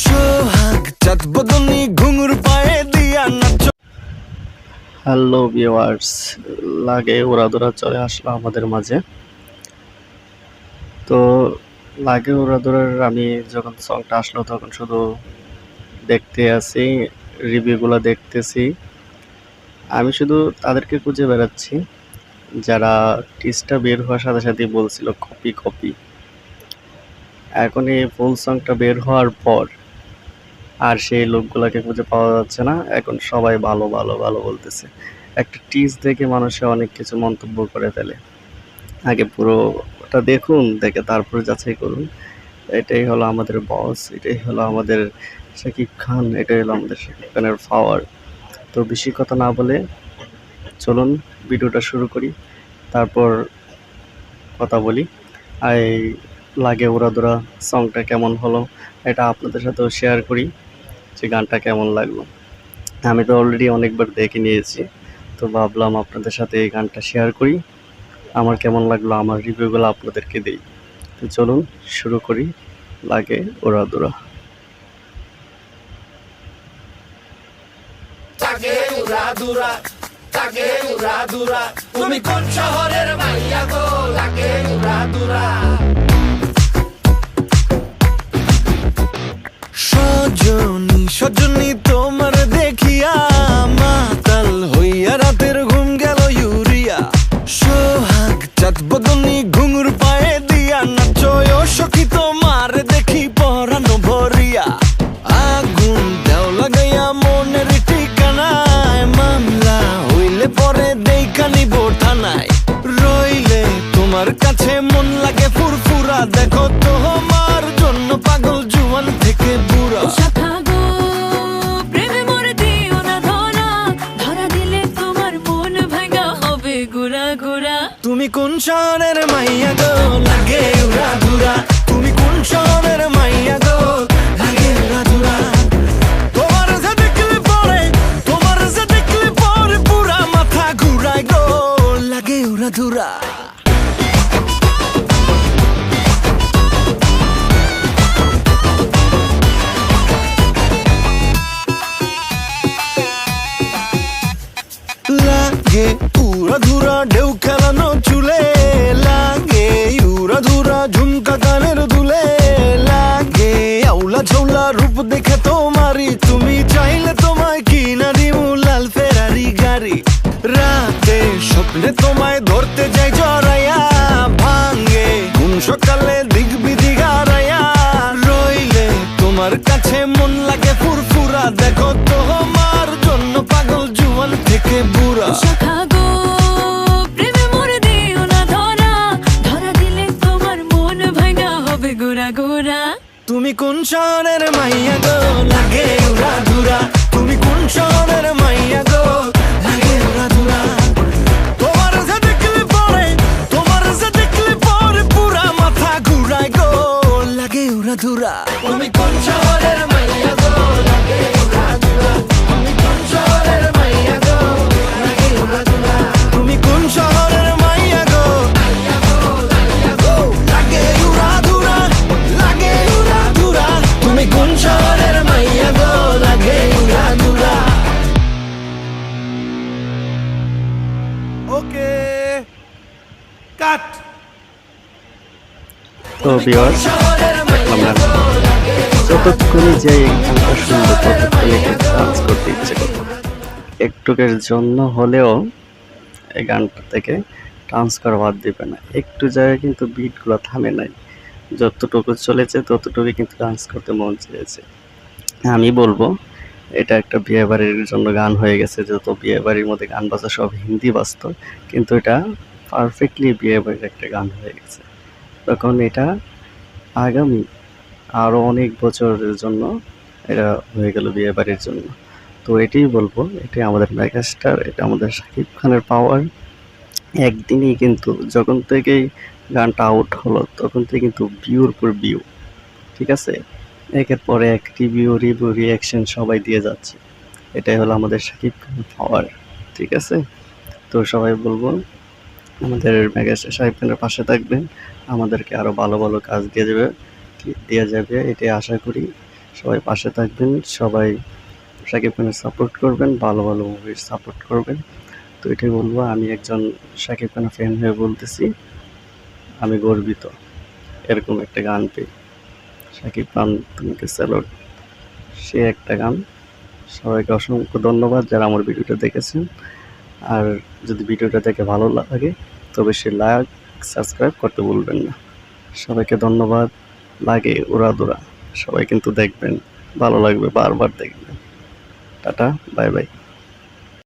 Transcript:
সোহাগ চাঁদ বদনি ঘুঙুর পায়ে দিয়া নাচ। হ্যালো ভিউয়ার্স, লাগে উড়াদুরা চলে আসলো আমাদের মাঝে। তো লাগে উড়াদুরার আমি যখন সংটা আসলো তখন শুধু দেখতে আছি, রিভিউগুলো দেখতেছি। আমি শুধু তাদেরকে খুঁজে বেড়াচ্ছি যারা টিজটা বের হওয়ার সাথে সাথে বলছিল কপি কপি। এখন এই ফুল সংটা বের হওয়ার পর আর সেই লোকগুলাকে খুঁজে পাওয়া যাচ্ছে না। এখন সবাই ভালো ভালো ভালো বলতেছে। একটা টিজ দেখে মানুষে অনেক কিছু মন্তব্য করে ফেলে। আগে পুরোটা দেখুন, দেখে তারপর যাচাই করুন। এটাই হলো আমাদের বস, এটাই হলো আমাদের শাকিব খান, এটাই হলো আমাদের শাকিব খানের পাওয়ার। তো বেশি কথা না বলে চলুন ভিডিওটা শুরু করি, তারপর কথা বলি। আর এই লাগে উড়াদুরা সংটা কেমন হলো এটা আপনাদের সাথেও শেয়ার করি যে গানটা কেমন লাগলো। আমি তো অলরেডি অনেকবার দেখে নিয়েছি, তো ভাবলাম আপনাদের সাথে এই গানটা শেয়ার করি। আমার কেমন লাগলো আমার রিভিউগুলো আপনাদেরকে দিই। তো চলুন শুরু করি লাগে উড়াদুরা। লাগে উড়াদুরা, লাগে উড়াদুরা, তুমি কোন শহরের মাইয়া গো? লাগে উড়াদুরা। সজনী সজনী তোমার দেখিয়া মাতাল হইয়া রাতের ঘুম গেল ইউরিয়া। সোহাগ চাঁদ বদনি ঘুঙুর পায়ে দিয়া নাচো ও সখী তোমার দেখি পরানো ভরিয়া। আগুন দেও লাগাইয়া মনের ঠিকানায়, মামলা হইলে পরে দেখা নিব থানায়। রইলে তোমার কাছে মন লাগে ফুরফুরা, দেখো তোমার জন্য পাগল জুয়ান থেকে বুড়া। তুমি কোন শহরের মাইয়া গো? লাগে উড়াদুরা। তুমি কোন শহরের মাইয়া গো? লাগে উড়াদুরা। তোমার যে দেখলে পরে, তোমার যে দেখলে পরে পুরা মাথা ঘুরায় গো। লাগে উড়াদুরা। লাগে উড়াধুরা ঢেউ খেলানো চুলে, লাগে উড়াধুরা ঝুমকা কানের দুলে, লাগে আউলা ঝৌলা রূপ দেখে তোমারি, তুমি চাইলে তোমায় কিনা দিমু লাল ফেরারি গাড়ি। রাতে স্বপ্নে তোমায় ধরতে যাই জড়াইয়া, ভাঙে ঘুম সকালে দিক বিধি গারাইয়া। রইলে তোমার কাছে মন লাগে ফুরফুরা, দেখো তোমার জন্য পাগল জুয়ান থেকে বুড়া। তুমি কোন শহরের মাইয়া গো? লাগে উড়াদুরা। তুমি কোন শহরের মাইয়া গো? লাগে উড়াদুরা। তোমার যে দেখলে পরে, তোমার যে দেখলে পরে পুরা মাথা ঘুরায় গো। লাগে উড়াদুরা। তুমি কোন শহরের মাইয়া গো? লাগে উড়াদুরা। তুমি কোন শহরের মাইয়া গো? লাগে উড়াদুরা। তুমি কোন শহরের মাইয়া গো? মাইয়া গো, মাইয়া গো, লাগে উড়াদুরা। লাগে উড়াদুরা। তুমি কোন শহরের মাইয়া গো? লাগে উড়াদুরা। ওকে কাট। তো ভিউয়ার্স, শহরের মাইয়া গো, লাগে যতক্ষণই যে এই গানটা শুনবো ততক্ষণই ডান্স করতে ইচ্ছে করবে। একটুকের জন্য হলেও এই গানটা থেকে ডান্স করা বাদ দিবে না। একটু জায়গায় কিন্তু বিটগুলো থামে নাই, যতটুকু চলেছে ততটুকু কিন্তু ডান্স করতে মন চেয়েছে। আমি বলবো এটা একটা বিয়ে বাড়ির জন্য গান হয়ে গেছে। যত বিয়ে বাড়ির মধ্যে গান বাজা সব হিন্দি বাজতো, কিন্তু এটা পারফেক্টলি বিয়ে বাড়ির একটা গান হয়ে গেছে। তখন এটা আগামী আরও অনেক বছরের জন্য এটা হয়ে গেল বিয়ে বাড়ির জন্য। তো এটাই বলবো, এটাই আমাদের মেগাস্টার, এটা আমাদের শাকিব খানের পাওয়ার। একদিনই কিন্তু যখন থেকেই গানটা আউট হলো তখন থেকে কিন্তু ভিউর পর ভিউ, ঠিক আছে, একের পরে এক রিভিউ রিভিউ রিয়াকশন সবাই দিয়ে যাচ্ছে। এটাই হলো আমাদের শাকিব খানের পাওয়ার, ঠিক আছে। তো সবাই বলবো আমাদের মেগাস্টার শাকিব খানের পাশে থাকবেন, আমাদেরকে আরও ভালো ভালো কাজ দিয়ে যাবে এটাই আশা করি। সবাই পাশে থাকবেন, সবাই শাকিব খানের সাপোর্ট করবেন, ভালো ভালো মুভির সাপোর্ট করবেন। তো এটাই বলবো, আমি একজন শাকিব খানের ফ্যান হয়ে বলতেছি, আমি গর্বিত এরকম একটা গান পেয়ে। শাকিব খান তোমাকে স্যালুট, সে একটা গান। সবাইকে অসংখ্য ধন্যবাদ যারা আমার ভিডিওটা দেখেছেন। আর যদি ভিডিওটা দেখে ভালো লাগে তবে সে লাইক সাবস্ক্রাইব করতে ভুলবেন না। সবাইকে ধন্যবাদ। লাগে উড়াদুরা, সবাই কিন্তু দেখবেন, ভালো লাগবে, বারবার দেখবেন। Tata, bye bye.